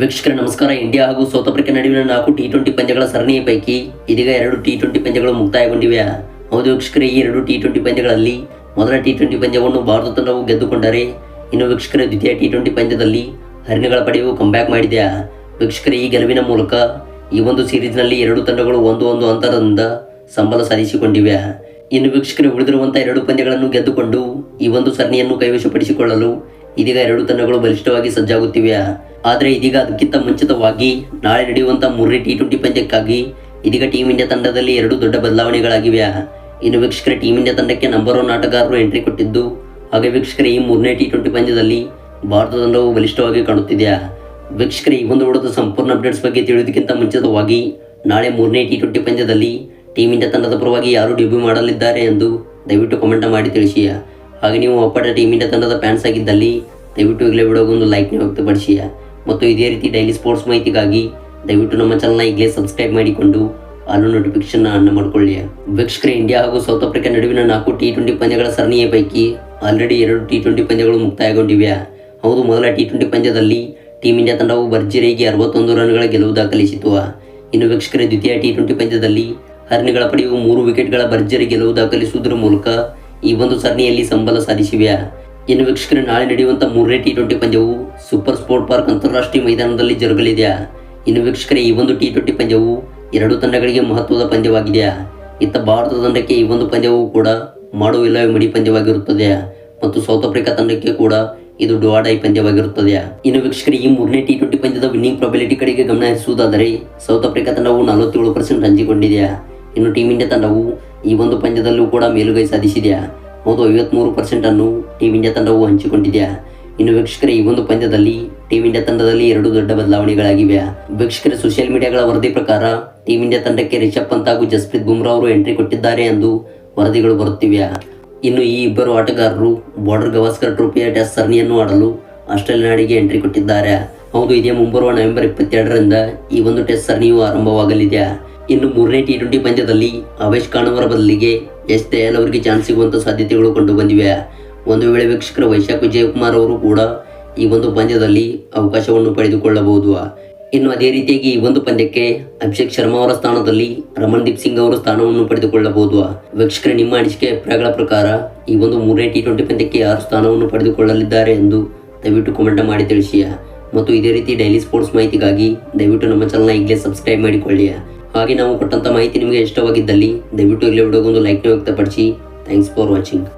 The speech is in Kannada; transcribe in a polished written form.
ವೀಕ್ಷಕರೇ ನಮಸ್ಕಾರ. ಇಂಡಿಯಾ ಹಾಗೂ ಸೌತ್ ಆಫ್ರಿಕಾ ನಡುವಿನ 4 ಟಿ20 ಪಂದ್ಯಗಳ ಸರಣಿಯ ಪೈಕಿ ಇದೀಗ 2 ಟಿ20 ಪಂದ್ಯಗಳು ಮುಕ್ತಾಯಗೊಂಡಿವೆ. ಹೌದು ವೀಕ್ಷಕರೇ, ಈ 2 ಟಿ20 ಪಂದ್ಯಗಳಲ್ಲಿ ಮೊದಲ ಟಿ20 ಪಂದ್ಯವನ್ನು ಭಾರತ ತಂಡವು ಗೆದ್ದುಕೊಂಡರೆ, ಇನ್ನು ವೀಕ್ಷಕರೇ ದ್ವಿತೀಯ ಟಿ20 ಪಂದ್ಯದಲ್ಲಿ ಹರಿಣಗಳ ಪಡೆಯು ಕಂಬ್ಯಾಕ್ ಮಾಡಿದೆ. ವೀಕ್ಷಕರೇ, ಈ ಗೆಲುವಿನ ಮೂಲಕ ಈ ಒಂದು ಸೀರೀಸ್ನಲ್ಲಿ 2 ತಂಡಗಳು 1-1 ಅಂತರದಿಂದ ಸಂಬಳ ಸಾಧಿಸಿಕೊಂಡಿವೆ. ಇನ್ನು ವೀಕ್ಷಕರೇ, ಉಳಿದಿರುವಂತಹ 2 ಪಂದ್ಯಗಳನ್ನು ಗೆದ್ದುಕೊಂಡು ಈ ಒಂದು ಸರಣಿಯನ್ನು ಕೈವಶಪಡಿಸಿಕೊಳ್ಳಲು ಇದೀಗ 2 ತಂಡಗಳು ಬಲಿಷ್ಠವಾಗಿ ಸಜ್ಜಾಗುತ್ತಿವೆ. ಆದರೆ ಇದೀಗ ಅದಕ್ಕಿಂತ ಮುಂಚಿತವಾಗಿ ನಾಳೆ ನಡೆಯುವಂತಹ 3ನೇ ಟಿ20 ಪಂದ್ಯಕ್ಕಾಗಿ ಇದೀಗ ಟೀಮ್ ಇಂಡಿಯಾ ತಂಡದಲ್ಲಿ 2 ದೊಡ್ಡ ಬದಲಾವಣೆಗಳಾಗಿವೆ. ಇನ್ನು ವೀಕ್ಷಕರೇ, ಟೀಮ್ ಇಂಡಿಯಾ ತಂಡಕ್ಕೆ ನಂಬರ್ 1 ಆಟಗಾರರು ಎಂಟ್ರಿ ಕೊಟ್ಟಿದ್ದು, ಹಾಗೆ ವೀಕ್ಷಕರೇ ಈ 3ನೇ ಟಿ20 ಪಂದ್ಯದಲ್ಲಿ ಭಾರತ ತಂಡವು ಬಲಿಷ್ಠವಾಗಿ ಕಾಣುತ್ತಿದೆ. ವೀಕ್ಷಕರೇ, ಈ ಒಂದು ವಿಡಿಯೋದ ಸಂಪೂರ್ಣ ಅಪ್ಡೇಟ್ಸ್ ಬಗ್ಗೆ ತಿಳಿಯೋದಕ್ಕಿಂತ ಮುಂಚಿತವಾಗಿ ನಾಳೆ 3ನೇ ಟಿ20 ಪಂದ್ಯದಲ್ಲಿ ಟೀಮ್ ಇಂಡಿಯಾ ತಂಡದ ಪರವಾಗಿ ಯಾರು ಡೆಬ್ಯೂ ಮಾಡಲಿದ್ದಾರೆ ಎಂದು ದಯವಿಟ್ಟು ಕಮೆಂಟ್ ಮಾಡಿ ತಿಳಿಸಿ. ಹಾಗೆ ನೀವು ಅಪ್ಪಟ ಟೀಮ್ ಇಂಡಿಯಾ ತಂಡದ ಫ್ಯಾನ್ಸ್ ಆಗಿದ್ದಲ್ಲಿ ದಯವಿಟ್ಟು ಈಗಲೇ ವಿಡಿಯೋಗೊಂದು ಲೈಕ್ನ ವ್ಯಕ್ತಪಡಿಸಿ. ಮತ್ತು ಇದೇ ರೀತಿ ಡೈಲಿ ಸ್ಪೋರ್ಟ್ಸ್ ಮಾಹಿತಿಗಾಗಿ ದಯವಿಟ್ಟು ನಮ್ಮ ಚಾನಲ್ನ ಈಗಲೇ ಸಬ್ಸ್ಕ್ರೈಬ್ ಮಾಡಿಕೊಂಡು ಆಲ್ ನೋಟಿಫಿಕೇಶನ್ ಆನ್ ಮಾಡಿಕೊಳ್ಳಿ. ವೀಕ್ಷಕರೇ, ಇಂಡಿಯಾ ಹಾಗೂ ಸೌತ್ ಆಫ್ರಿಕಾ ನಡುವಿನ 4 ಟಿ20 ಪಂದ್ಯಗಳ ಸರಣಿಯ ಪೈಕಿ ಆಲ್ರೆಡಿ 2 ಟಿ20 ಪಂದ್ಯಗಳು ಮುಕ್ತಾಯಗೊಂಡಿವೆ. ಹೌದು, ಮೊದಲ ಟಿ20 ಪಂದ್ಯದಲ್ಲಿ ಟೀಮ್ ಇಂಡಿಯಾ ತಂಡವು ಭರ್ಜರಿಯಾಗಿ 61 ರನ್ಗಳ ಗೆಲುವು ದಾಖಲಿಸಿತು. ಇನ್ನು ವೀಕ್ಷಕರೇ, ದ್ವಿತೀಯ ಟಿ20 ಪಂದ್ಯದಲ್ಲಿ ಹರಿಣಗಳ ಪಡೆಯು 3 ವಿಕೆಟ್ಗಳ ಭರ್ಜರಿ ಗೆಲುವು ದಾಖಲಿಸುವುದರ ಮೂಲಕ ಈ ಒಂದು ಸರಣಿಯಲ್ಲಿ ಸಂಬಳ ಸಾಧಿಸಿವೆ. ಇನ್ನು ವೀಕ್ಷಕರೇ, ನಾಳೆ ನಡೆಯುವಂಥ 3ನೇ ಟಿ20 ಪಂದ್ಯವು ಸೂಪರ್ ಸ್ಪೋರ್ಟ್ ಪಾರ್ಕ್ ಅಂತಾರಾಷ್ಟ್ರೀಯ ಮೈದಾನದಲ್ಲಿ ಜರುಗಲಿದೆ. ಇನ್ನು ವೀಕ್ಷಕರೇ, ಈ ಒಂದು ಟಿ20 ಪಂದ್ಯವು 2 ತಂಡಗಳಿಗೆ ಮಹತ್ವದ ಪಂದ್ಯವಾಗಿದೆ. ಇತ್ತ ಭಾರತ ತಂಡಕ್ಕೆ ಈ ಒಂದು ಪಂದ್ಯವು ಕೂಡ ಮಾಡು ಇಲ್ಲವೇ ಮಡಿ ಪಂದ್ಯವಾಗಿರುತ್ತದೆ ಮತ್ತು ಸೌತ್ ಆಫ್ರಿಕಾ ತಂಡಕ್ಕೆ ಕೂಡ ಇದು ಡೂ ಆರ್ ಡೈ ಪಂದ್ಯವಾಗಿರುತ್ತದೆ. ಇನ್ನು ವೀಕ್ಷಕರೇ, ಈ 3ನೇ ಟಿ20 ಪಂದ್ಯದ ವಿನ್ನಿಂಗ್ ಪ್ರಾಬಿಲಿಟಿ ಕಡೆಗೆ ಗಮನ ಹರಿಸುವುದಾದರೆ ಸೌತ್ ಆಫ್ರಿಕಾ ತಂಡವು 47% ಹಂಚಿಕೊಂಡಿದೆ. ಇನ್ನು ಟೀಮ್ ಇಂಡಿಯಾ ತಂಡವು ಈ ಒಂದು ಪಂದ್ಯದಲ್ಲೂ ಕೂಡ ಮೇಲುಗೈ ಸಾಧಿಸಿದೆ. ಹೌದು, 53% ಅನ್ನು ಟೀಮ್ ಇಂಡಿಯಾ ತಂಡವು ಹಂಚಿಕೊಂಡಿದೆ. ಇನ್ನು ವೀಕ್ಷಕರೇ, ಈ ಒಂದು ಪಂದ್ಯದಲ್ಲಿ ಟೀಮ್ ಇಂಡಿಯಾ ತಂಡದಲ್ಲಿ 2 ದೊಡ್ಡ ಬದಲಾವಣೆಗಳಾಗಿವೆ. ವೀಕ್ಷಕರೇ, ಸೋಷಿಯಲ್ ಮೀಡಿಯಾಗಳ ವರದಿ ಪ್ರಕಾರ ಟೀಮ್ ಇಂಡಿಯಾ ತಂಡಕ್ಕೆ ರಿಷಬ್ ಪಂತ್ ಹಾಗೂ ಜಸ್ಪ್ರೀತ್ ಬುಮ್ರಾ ಅವರು ಎಂಟ್ರಿ ಕೊಟ್ಟಿದ್ದಾರೆ ಎಂದು ವರದಿಗಳು ಬರುತ್ತಿವೆ. ಇನ್ನು ಈ ಇಬ್ಬರು ಆಟಗಾರರು ಬಾರ್ಡರ್ ಗವಾಸ್ಕರ್ ಟ್ರೋಫಿಯ ಟೆಸ್ಟ್ ಸರಣಿಯನ್ನು ಆಡಲು ಆಸ್ಟ್ರೇಲಿಯಾ ನಾಡಿಗೆ ಎಂಟ್ರಿ ಕೊಟ್ಟಿದ್ದಾರೆ. ಹೌದು, ಇದೇ ಮುಂಬರುವ ನವೆಂಬರ್ 22ರಿಂದ ಈ ಒಂದು ಟೆಸ್ಟ್ ಸರಣಿಯು ಆರಂಭವಾಗಲಿದೆ. ಇನ್ನು 3ನೇ ಟಿ20 ಪಂದ್ಯದಲ್ಲಿ ಅವೇಶ್ ಖಾನ್ ಅವರ ಬದಲಿಗೆ ಎಸ್ ದಯಾಲ್ ಅವರಿಗೆ ಚಾನ್ಸ್ ಸಿಗುವಂಥ ಸಾಧ್ಯತೆಗಳು ಕಂಡು ಬಂದಿವೆ. ಒಂದು ವೇಳೆ ವೀಕ್ಷಕರ ವೈಶಾಖ್ ವಿಜಯಕುಮಾರ್ ಅವರು ಕೂಡ ಈ ಒಂದು ಪಂದ್ಯದಲ್ಲಿ ಅವಕಾಶವನ್ನು ಪಡೆದುಕೊಳ್ಳಬಹುದು. ಇನ್ನು ಅದೇ ರೀತಿಯಾಗಿ ಈ ಒಂದು ಪಂದ್ಯಕ್ಕೆ ಅಭಿಷೇಕ್ ಶರ್ಮಾ ಅವರ ಸ್ಥಾನದಲ್ಲಿ ರಮಣ್ದೀಪ್ ಸಿಂಗ್ ಅವರು ಸ್ಥಾನವನ್ನು ಪಡೆದುಕೊಳ್ಳಬಹುದು. ವೀಕ್ಷಕರೇ, ನಿಮ್ಮ ಅನಿಸಿಕೆ ಅಭಿಪ್ರಾಯಗಳ ಪ್ರಕಾರ ಈ ಒಂದು 3ನೇ ಟಿ20 ಪಂದ್ಯಕ್ಕೆ ಯಾರು ಸ್ಥಾನವನ್ನು ಪಡೆದುಕೊಳ್ಳಲಿದ್ದಾರೆ ಎಂದು ದಯವಿಟ್ಟು ಕಮೆಂಟ್ ಮಾಡಿ ತಿಳಿಸಿ. ಮತ್ತು ಇದೇ ರೀತಿ ಡೈಲಿ ಸ್ಪೋರ್ಟ್ಸ್ ಮಾಹಿತಿಗಾಗಿ ದಯವಿಟ್ಟು ನಮ್ಮ ಚಾನಲ್ನ ಈಗಲೇ ಸಬ್ಸ್ಕ್ರೈಬ್ ಮಾಡಿಕೊಳ್ಳಿ. ಹಾಗೆ ನಾವು ಕೊಟ್ಟಂಥ ಮಾಹಿತಿ ನಿಮಗೆ ಇಷ್ಟವಾಗಿದ್ದಲ್ಲಿ ದಯವಿಟ್ಟು ಇಲ್ಲೇ ವಿಡಿಯೋಗೊಂದು ಲೈಕ್ನ ವ್ಯಕ್ತಪಡಿಸಿ. Thanks for watching.